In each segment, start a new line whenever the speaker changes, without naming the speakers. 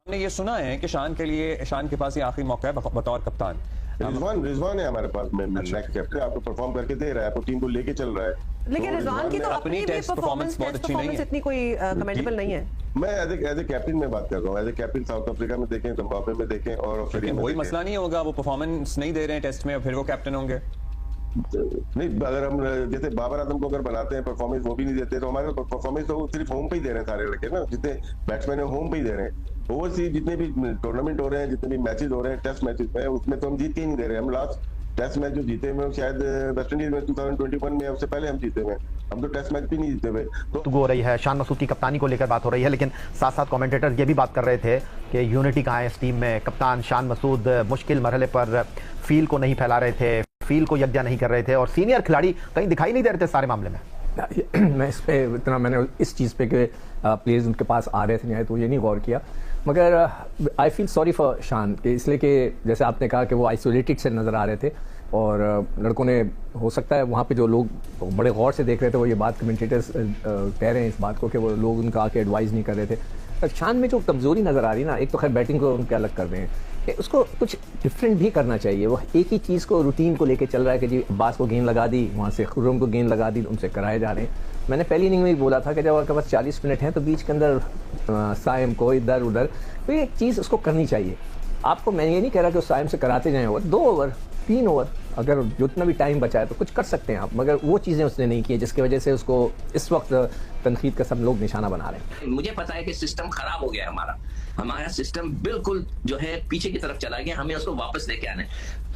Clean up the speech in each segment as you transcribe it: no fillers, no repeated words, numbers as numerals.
ने ये सुना है कि शान के पास ये आखिरी मौका है बतौर कप्तान।
रिजवान है हमारे पास में नेक्स्ट कैप्टन, आपको परफॉर्म करके दे रहा है, आपको टीम को लेके चल रहा है।
लेकिन रिजवान की तो अपनी
टेस्ट परफॉर्मेंस बहुत अच्छी नहीं है,
इतनी कोई कमेंटेबल नहीं है।
मैं एज ए कैप्टन में बात कर रहा हूँ, as a captain South Africa में देखें, जिम्बाब्वे में देखें और ऑस्ट्रेलिया में।
वही मसला नहीं होगा, वो परफॉर्मेंस नहीं दे रहे हैं टेस्ट में, फिर वो कैप्टन होंगे?
नहीं, अगर हम जैसे बाबर आजम को अगर बनाते हैं परफॉर्मेंस वो भी नहीं देते, तो हमारे परफॉर्मेंस तो सिर्फ होम पे ही दे रहे हैं सारे लड़के ना, जितने बैट्समैन है होम पे ही दे रहे हैं। ओवरसीज जितने भी टूर्नामेंट हो रहे हैं, जितने भी मैचेस हो रहे हैं टेस्ट मैचेस में, उसमें तो हम जीत के ही नहीं दे रहे हैं। हम लास्ट टेस्ट मैच जो जीते हुए शायद वेस्ट इंडीज में 2021 में, उससे पहले हम जीते हुए, हम तो टेस्ट मैच भी नहीं जीते हुए।
तो हो रही है शान मसूद की कप्तानी को लेकर बात हो रही है, लेकिन साथ साथ कमेंटेटर ये भी बात कर रहे थे कि यूनिटी कहाँ है इस टीम में। कप्तान शान मसूद मुश्किल मरहले पर फील को नहीं फैला रहे थे, फील को यकजा नहीं कर रहे थे, और सीनियर खिलाड़ी कहीं दिखाई नहीं दे रहे थे सारे मामले में।
मैं इस पे इतना मैंने इस चीज़ पे कि प्लेयर्स उनके पास आ रहे थे नहीं आए तो ये नहीं गौर किया, मगर आई फील सॉरी फॉर शान, इसलिए कि जैसे आपने कहा कि वो आइसोलेटेड से नज़र आ रहे थे, और लड़कों ने हो सकता है वहाँ पे जो लोग बड़े गौर से देख रहे थे वो ये बात कमेंटेटर्स कह रहे हैं इस बात को कि वो लोग उनका आके एडवाइस नहीं कर रहे थे। शान में जो कमज़ोरी नज़र आ रही ना, एक तो खैर बैटिंग को उनके अलग कर रहे हैं कि उसको कुछ डिफरेंट भी करना चाहिए। वो एक ही चीज़ को रूटीन को लेके चल रहा है कि जी अब्बास को गेंद लगा दी, वहाँ से खुर्रम को गेंद लगा दी, उनसे कराए जा रहे हैं। मैंने पहली इनिंग में ही बोला था कि जब आपके पास 40 मिनट हैं तो बीच के अंदर साइम को इधर उधर तो एक चीज़ उसको करनी चाहिए आपको। मैं ये नहीं कह रहा कि उस साइम से कराते जाएँ ओवर, 2 ओवर 3 ओवर अगर जितना भी टाइम बचा है तो कुछ कर सकते हैं आप, मगर वो चीज़ें उसने नहीं की जिसकी वजह से उसको इस वक्त तनकीद का सब लोग निशाना बना रहे हैं।
मुझे पता है कि सिस्टम खराब हो गया है हमारा सिस्टम बिल्कुल जो है पीछे की तरफ चला गया, हमें उसको वापस लेके आना है।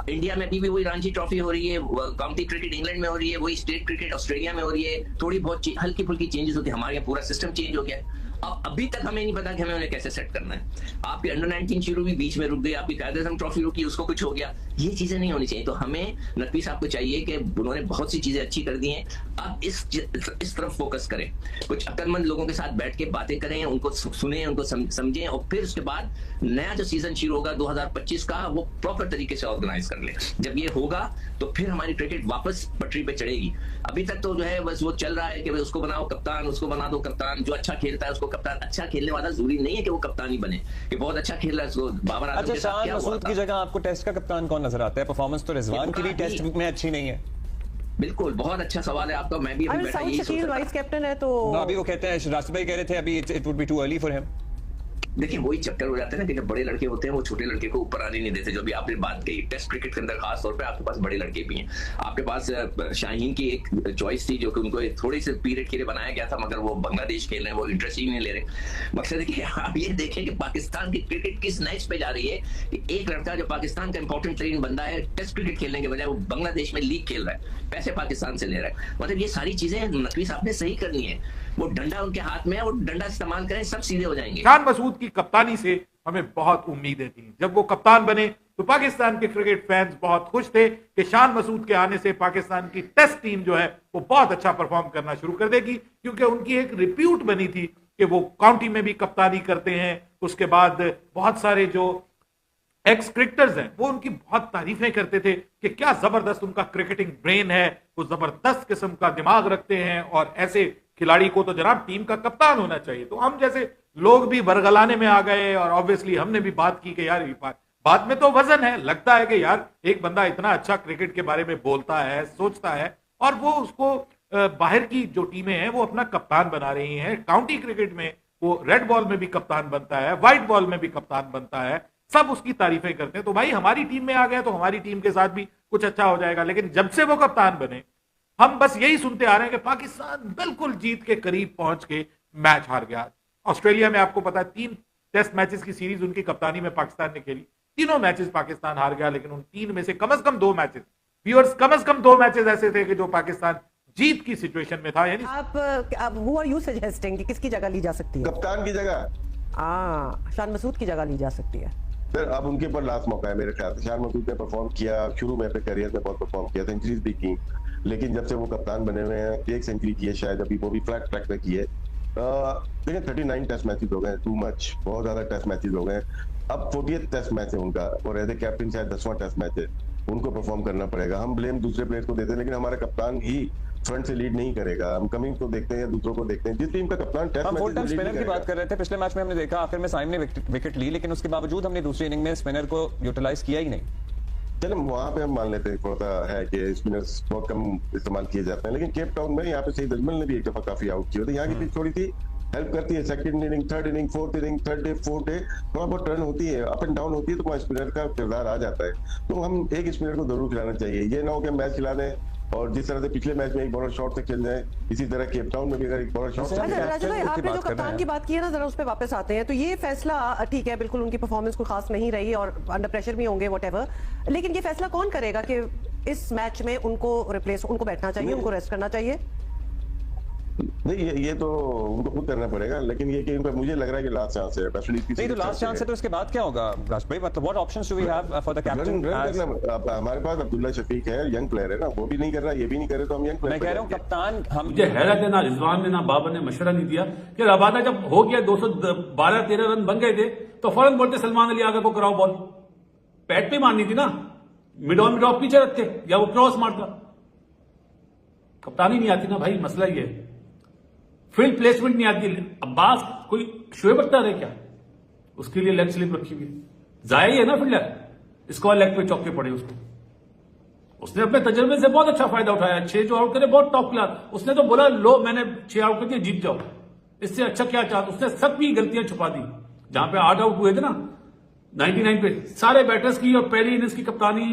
इंडिया में भी वही रणजी ट्रॉफी हो रही है, काउंटी क्रिकेट इंग्लैंड में हो रही है, वही स्टेट क्रिकेट ऑस्ट्रेलिया में हो रही है, थोड़ी बहुत हल्की फुल्की चेंजेस होती है। हमारे यहाँ पूरा सिस्टम चेंज हो गया है। अब अभी तक हमें नहीं पता कि हमें उन्हें कैसे सेट करना है। आपकी अंडर 19 शुरू भी बीच में रुक गई, आपकी कायदे आज़म ट्रॉफी रुकी, उसको कुछ हो गया। ये चीजें नहीं होनी चाहिए। तो हमें नकवी साहब को चाहिए कि उन्होंने बहुत सी चीजें अच्छी कर दी हैं, अब इस तरफ फोकस करें, कुछ अक्लमंद लोगों के साथ बैठ के बातें करें, उनको सुने, उनको समझें, और फिर उसके बाद नया जो सीजन शुरू होगा 2025 का, वो प्रॉपर तरीके से ऑर्गेनाइज कर ले। जब ये होगा तो फिर हमारी क्रिकेट वापस पटरी पे चढ़ेगी। अभी तक तो जो है बस वो चल रहा है कि उसको बनाओ कप्तान, उसको बना दो कप्तान, जो अच्छा खेलता है उसको कप्तान। अच्छा खेलने वाला जरूरी नहीं है कि वो कप्तान ही बने, कि बहुत अच्छा खेल रहा है उसको बाबर आजम के साथ क्या हुआ था।
मसूद की जगह आपको टेस्ट का कप्तान कौन नजर आता है? परफॉर्मेंस तो रिजवान की भी टेस्ट में अच्छी नहीं है।
बिल्कुल, बहुत अच्छा सवाल है आपका। मैं भी अभी बैठा यही सोच रहा था।
वाइस कैप्टन है तो
अभी वो कहते हैं, राशिद भाई कह रहे थे अभी it would be too early for him.
देखिए वही चक्कर हो जाता है ना कि जब बड़े लड़के होते हैं वो छोटे लड़के को ऊपर आने नहीं देते। जो भी आपने बात कही, टेस्ट क्रिकेट के अंदर खास तौर पे आपके पास बड़े लड़के भी हैं। आपके पास शाहीन की एक चॉइस थी जो कि उनको थोड़े से पीरियड के लिए बनाया गया था, मगर वो बांग्लादेश खेल रहे हैं, वो इंटरेस्ट ही नहीं ले रहे। मकसद है कि आप ये देखें कि पाकिस्तान की क्रिकेट किस नैच पे जा रही है कि एक लड़का जो पाकिस्तान का इंपॉर्टेंट ट्रेन बंदा है, टेस्ट क्रिकेट खेलने के बजाय वो बांग्लादेश में लीग खेल रहा है, पैसे पाकिस्तान से ले रहा है। मतलब ये सारी चीजें नकवी साहब ने सही करनी है। वो डंडा उनके हाथ में है, वो डंडा इस्तेमाल करें, सब सीधे हो जाएंगे।
शान मसूद की कप्तानी से हमें बहुत उम्मीदें थी। जब वो कप्तान बने तो पाकिस्तान के क्रिकेट फैंस बहुत खुश थे कि शान मसूद के आने से पाकिस्तान की टेस्ट टीम जो है वो बहुत अच्छा परफॉर्म करना शुरू कर देगी, क्योंकि उनकी एक रिप्यूट बनी थी कि वो काउंटी में भी कप्तानी करते हैं। उसके बाद बहुत सारे जो एक्स क्रिकेटर्स हैं वो उनकी बहुत तारीफें करते थे कि क्या जबरदस्त उनका क्रिकेटिंग ब्रेन है, वो जबरदस्त किस्म का दिमाग रखते हैं, और ऐसे खिलाड़ी को तो जनाब टीम का कप्तान होना चाहिए। तो हम जैसे लोग भी बरगलाने में आ गए, और ऑब्वियसली हमने भी बात की कि यार बात में तो वजन है। लगता है कि यार एक बंदा इतना अच्छा क्रिकेट के बारे में बोलता है, सोचता है, और वो उसको बाहर की जो टीमें हैं वो अपना कप्तान बना रही हैं। काउंटी क्रिकेट में वो रेड बॉल में भी कप्तान बनता है, व्हाइट बॉल में भी कप्तान बनता है, सब उसकी तारीफें करते हैं। तो भाई हमारी टीम में आ गया तो हमारी टीम के साथ भी कुछ अच्छा हो जाएगा। लेकिन जब से वो कप्तान बने हम बस यही सुनते आ रहे हैं कि पाकिस्तान बिल्कुल जीत के करीब पहुंच के मैच हार गया। ऑस्ट्रेलिया में आपको पता है 3 टेस्ट मैचेस की सीरीज उनकी कप्तानी में पाकिस्तान ने खेली, तीनों मैचेस पाकिस्तान हार गया। लेकिन उन 3 में से कम 2 मैचेस, व्यूअर्स, कम 2 मैचेस ऐसे थे कि जो पाकिस्तान जीत की सिचुएशन में था। यानी
आप हु आर यू सजेस्टिंग कि किसकी जगह ली जा सकती है?
कप्तान की जगह
शान मसूद की जगह ली जा सकती है।
फिर अब उनके ऊपर लास्ट मौका है मेरे ख्याल से। शान मसूद ने परफॉर्म किया, शुरू में अपने करियर में बहुत परफॉर्म किया, सेंचुरीज भी की, लेकिन जब से वो कप्तान बने हुए हैं 1 सेंचुरी की है शायद, अभी वो भी फ्लैट ट्रैक पे की है। लेकिन 39 टेस्ट मैचेस हो गए, टू मच, बहुत ज्यादा टेस्ट मैचेस हो गए। अब 40th टेस्ट मैच है उनका, और एज ए कैप्टन शायद 10वां टेस्ट मैच है, उनको परफॉर्म करना पड़ेगा। हम ब्लेम दूसरे प्लेयर को देते हैं, लेकिन हमारे कप्तान ही फ्रंट से लीड नहीं करेगा। हम कमिंस को देखते हैं या दूसरों को देखते हैं, जिस टीम का कप्तान टेस्ट
हम
मैचेस
फुल
में
टाइम
लीड
स्पिनर
नहीं
की बात
करेगा।
कर रहे थे, पिछले मैच में हमने देखा आखिर में साइम ने विकेट ली, लेकिन उसके बावजूद हमने दूसरी इनिंग में स्पिनर को यूटिलाइज किया ही नहीं।
चलो वहां पे हम मान लेते हैं थोड़ा सा है कि स्पिनर्स बहुत कम इस्तेमाल किए जाते हैं, लेकिन केप टाउन में यहाँ पे सही अजमल ने भी एक दफा काफी आउट किया, तो यहाँ की पिच थोड़ी सी हेल्प करती है। Second inning, third inning, fourth inning, third day, fourth day थोड़ा बहुत टर्न होती है, अप एंड डाउन होती है, तो वहाँ स्पिनर का किरदार आ जाता है। तो हम एक स्पिनर को जरूर खिलाना चाहिए, ये ना हो कि मैच खिला दें और जिस तरह से पिछले मैच में एक बॉलर शॉट से खेल जाए, इसी तरह केप टाउन में भी अगर एक बॉलर शॉट से
अच्छा राजू भाई,
उसकी
आपने जो
बात कर रहे
कप्तान
हैं।
की बात की है ना, जरा उस पर वापस आते हैं। तो ये फैसला ठीक है, बिल्कुल उनकी परफॉर्मेंस कोई खास नहीं रही और अंडर प्रेशर भी होंगे व्हाटएवर, लेकिन ये फैसला कौन करेगा कि इस मैच में उनको रिप्लेस, उनको बैठना चाहिए, उनको रेस्ट करना चाहिए?
नहीं, ये तो उनको खुद करना पड़ेगा, लेकिन ये कि इनको मुझे लग रहा है कि लास्ट चांस है,
नहीं तो लास्ट चांस है, तो इसके बाद क्या होगा राज भाई? मतलब what options do we have for the captain?
हमारे पास अब्दुल्ला शफीक है, यंग प्लेयर है ना, वो भी नहीं कर रहा, ये भी नहीं कर रहे, तो हम यंग
मैं
प्लेयर
कह रहा हूँ कप्तान हम
मुझे हैरत है, ना रिजवान ने ना बाबर ने मशवरा नहीं दिया कि रबादा जब हो गया 212-13 रन बन गए थे तो फौरन बोलते सलमान अली आगा को कराओ बॉल, पैट पे मारनी थी ना, मिड ऑन मिड ऑफ पीछे रखते या वो क्रॉस मारता। कप्तानी नहीं आती ना भाई, मसला ये है। फील्ड प्लेसमेंट नहीं आती। अब्बास कोई शोएब अख्तर है क्या? उसके लिए लेग स्लिप रखी हुई, जाया ही है ना फील्डर, इसको लेग पे चौके पड़े उसको। उसने अपने तजर्बे से बहुत अच्छा फायदा उठाया, 6 जो आउट करे बहुत टॉप क्लास। उसने तो बोला लो मैंने 6 आउट करके जीत जाओ, इससे अच्छा क्या चाहता। उसने सबकी गलतियां छुपा दी। जहां पे 8 आउट हुए थे ना 99 पे, सारे बैटर्स की और पहली इनिंग्स की कप्तानी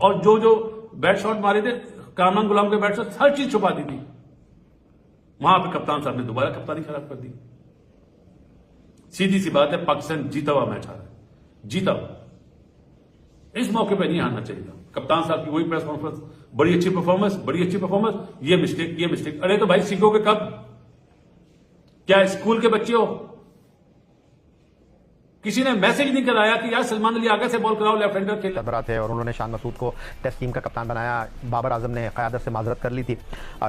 और जो बैट शॉट मारे थे कामरान गुलाम के बैट से, हर चीज छुपा दी थी। वहां पे कप्तान साहब ने दोबारा कप्तानी खराब कर दी। सीधी सी बात है, पाकिस्तान जीता हुआ मैच आ रहा है, जीता हुआ। इस मौके पे नहीं आना चाहिए था। कप्तान साहब की वही प्रेस कॉन्फ्रेंस, बड़ी अच्छी परफॉर्मेंस, बड़ी अच्छी परफॉर्मेंस, ये मिस्टेक। अरे तो भाई सीखोगे कब? क्या स्कूल के बच्चे हो? किसी ने मैसेज नहीं कराया कि यार सलमान अली आगे से बॉल कराओ, लेफ्ट हैंडर खेल।
सरबराह थे और उन्होंने शान मसूद को टेस्ट टीम का कप्तान बनाया। बाबर आजम ने क़यादत से माजरत कर ली थी।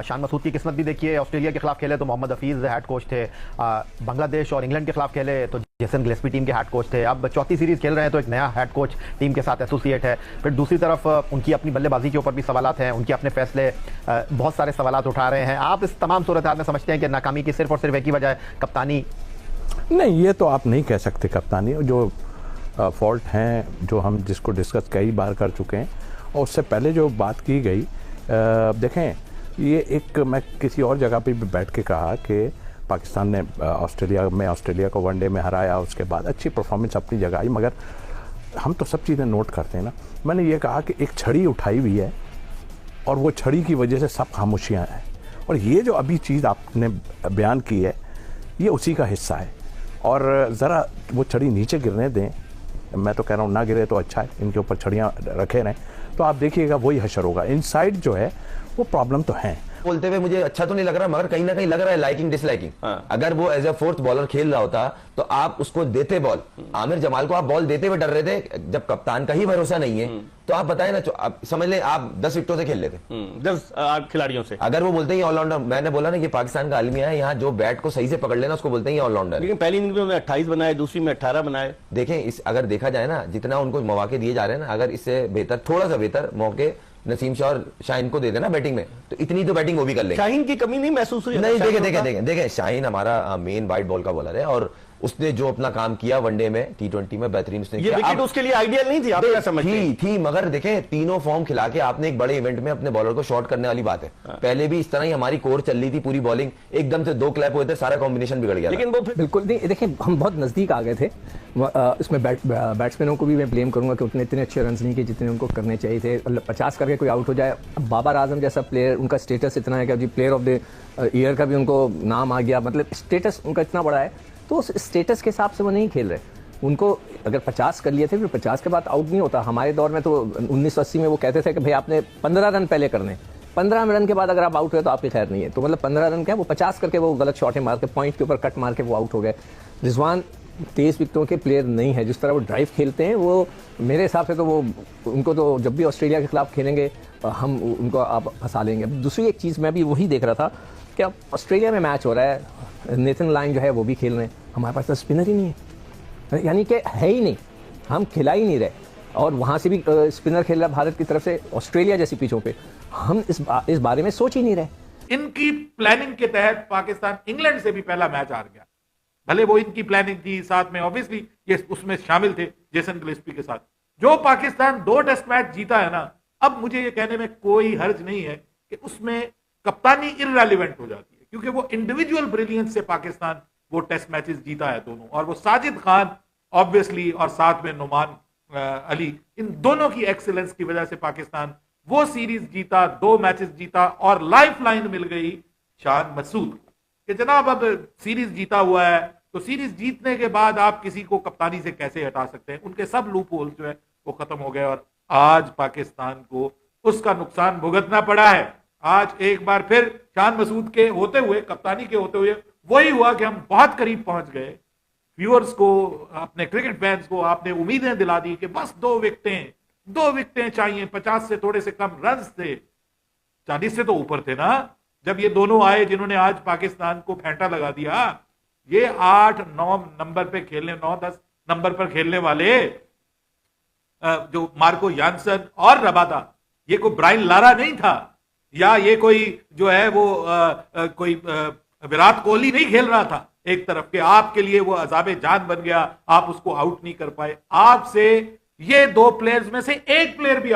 शान मसूद की किस्मत भी देखिए, ऑस्ट्रेलिया के खिलाफ खेले तो मोहम्मद हफीज़ हेड कोच थे, बांग्लादेश और इंग्लैंड के खिलाफ खेले तो जेसन गिलेस्पी टीम के हेड कोच थे। अब चौथी सीरीज खेल रहे हैं तो एक नया हेड कोच टीम के साथ एसोसिएट है। फिर दूसरी तरफ उनकी अपनी बल्लेबाजी के ऊपर भी सवालात हैं, उनके अपने फैसले, बहुत सारे सवालात उठा रहे हैं। आप इस तमाम सूरत हाल में समझते हैं कि नाकामी की सिर्फ और सिर्फ एक ही वजह है कप्तानी?
नहीं, ये तो आप नहीं कह सकते। कप्तानी जो फॉल्ट हैं, जो हम जिसको डिस्कस कई बार कर चुके हैं, और उससे पहले जो बात की गई, देखें ये एक, मैं किसी और जगह पे भी बैठ के कहा कि पाकिस्तान ने ऑस्ट्रेलिया को वनडे में हराया, उसके बाद अच्छी परफॉर्मेंस अपनी जगह आई, मगर हम तो सब चीज़ें नोट करते हैं ना। मैंने ये कहा कि एक छड़ी उठाई हुई है और वो छड़ी की वजह से सब खामोशियाँ हैं, और ये जो अभी चीज़ आपने बयान की है ये उसी का हिस्सा है। और ज़रा वो छड़ी नीचे गिरने दें, मैं तो कह रहा हूँ ना गिरे तो अच्छा है, इनके ऊपर छड़ियाँ रखे रहें, तो आप देखिएगा वही हशर होगा। इनसाइड जो है वो प्रॉब्लम तो है।
बोलते हुए मुझे अच्छा तो नहीं लग रहा, मगर कहीं ना कहीं लग रहा है लाइकिंग डिसलाइकिंग। अगर वो एज ए फोर्थ बॉलर खेल रहा होता तो आप उसको देते बॉल। आमिर जमाल को आप बॉल देते हुए डर रहे थे, जब कप्तान का ही भरोसा नहीं है तो आप बताएं ना, आप समझ लें आप 10 विकेटों से खेल लेते,
10 खिलाड़ियों से।
अगर वो बोलते हैं ऑलराउंडर, मैंने बोला ना ये पाकिस्तान का आलमिया है, यहाँ जो बैट को सही से पकड़ लेना उसको बोलते हैं ऑलराउंडर।
लेकिन पहली इनिंग में 28 बनाए, दूसरी में 18 बनाए।
देखें इस अगर देखा जाए ना, जितना उनको मौके दिए जा रहे हैं ना, अगर इससे बेहतर, थोड़ा सा बेहतर मौके नसीम शाह और शाहीन को दे देना बैटिंग में, तो इतनी तो बैटिंग वो भी कर लेंगे।
शाहीन की कमी नहीं महसूस हुई?
नहीं, देखें शाहीन हमारा मेन वाइड बॉल का बॉलर है, और उसने जो अपना काम किया वनडे में, T20 में बेहतरीन उसने
किया। ये विकेट उसके लिए आइडियल नहीं थी, आप क्या समझते हैं?
थी, मगर देखें तीनों फॉर्म खिला के आपने एक बड़े इवेंट में अपने बॉलर को शॉर्ट करने वाली बात है। पहले भी इस तरह ही हमारी कोर चल रही थी, पूरी बॉलिंग एकदम से 2 क्लैप हुए थे, सारा कॉम्बिनेशन बिगड़ गया।
लेकिन वो बिल्कुल नहीं, देखें हम बहुत नजदीक आ गए थे। इसमें बैट्समैनों को भी मैं ब्लेम करूंगा कि उतने इतने अच्छे रन नहीं किए जितने उनको करने चाहिए थे। 50 करके कोई आउट हो जाए, बाबर आजम जैसा प्लेयर, उनका स्टेटस इतना है कि अभी प्लेयर ऑफ द ईयर का भी उनको नाम आ गया, मतलब स्टेटस उनका इतना बड़ा है, तो उस स्टेटस के हिसाब से वो नहीं खेल रहे। उनको अगर 50 कर लिए थे, फिर 50 के बाद आउट नहीं होता। हमारे दौर में तो 1980 में वो कहते थे कि भाई आपने 15 रन पहले करने, 15 रन के बाद अगर आप आउट हुए तो आपकी खैर नहीं है। तो मतलब 15 रन क्या, वो 50 करके वो गलत शॉटें मार के पॉइंट के ऊपर कट मार के वो आउट हो गए। रिजवान 23 विकेटों के प्लेयर नहीं है, जिस तरह वो ड्राइव खेलते हैं, वो मेरे हिसाब से तो वो उनको तो जब भी ऑस्ट्रेलिया के खिलाफ खेलेंगे हम उनको आप फंसा लेंगे। दूसरी एक चीज़ मैं भी वही देख रहा था कि अब ऑस्ट्रेलिया में मैच हो रहा है, नेथन लाइन जो है वो भी खेल रहे हैं, हमारे पास तो स्पिनर ही नहीं है, यानी कि है ही नहीं, हम खिला ही नहीं रहे। और वहाँ से भी स्पिनर खेल रहा है भारत की तरफ से, ऑस्ट्रेलिया जैसी पिचों पे। हम इस बारे में सोच ही नहीं रहे।
इनकी प्लानिंग के तहत पाकिस्तान इंग्लैंड से भी पहला मैच हार गया। भले वो इनकी प्लानिंग थी, साथ में ऑब्वियसली ये उसमें शामिल थे जेसन गिलेस्पी के साथ। जो पाकिस्तान 2 टेस्ट मैच जीता है ना, अब मुझे ये कहने में कोई हर्ज नहीं है कि उसमें कप्तानी इररेलेवेंट हो जाती है, क्योंकि वो इंडिविजुअल ब्रिलियंस से पाकिस्तान वो टेस्ट मैचेस जीता है दोनों। और वो साजिद खान ऑब्वियसली और साथ में नुमान अली, इन दोनों की एक्सीलेंस की वजह से पाकिस्तान वो सीरीज जीता, 2 मैचेस जीता और लाइफलाइन मिल गई शान मसूद को कि जनाब अब सीरीज जीता हुआ है, तो सीरीज जीतने के बाद आप किसी को कप्तानी से कैसे हटा सकते हैं। उनके सब लूप होल्स जो है वो खत्म हो गए और आज पाकिस्तान को उसका नुकसान भुगतना पड़ा है। आज एक बार फिर शान मसूद के होते हुए, कप्तानी के होते हुए वही हुआ कि हम बहुत करीब पहुंच गए। व्यूअर्स को, अपने क्रिकेट फैंस को आपने उम्मीदें दिला दी कि बस 2 विकेटें चाहिए, 50 से थोड़े से कम रन थे, 40 से तो ऊपर थे ना जब ये दोनों आए जिन्होंने आज पाकिस्तान को फेंटा लगा दिया। ये 8-9 नंबर पे खेलने, 9-10 नंबर पर खेलने वाले जो मार्को यानसन और रबादा, ये कोई ब्रायन लारा नहीं था, या ये कोई जो है वो कोई विराट कोहली नहीं खेल रहा था एक तरफ के। आपके लिए वो अजाबे जान बन गया, आप उसको आउट नहीं कर पाए। आपसे ये 2 प्लेयर्स में से एक प्लेयर भी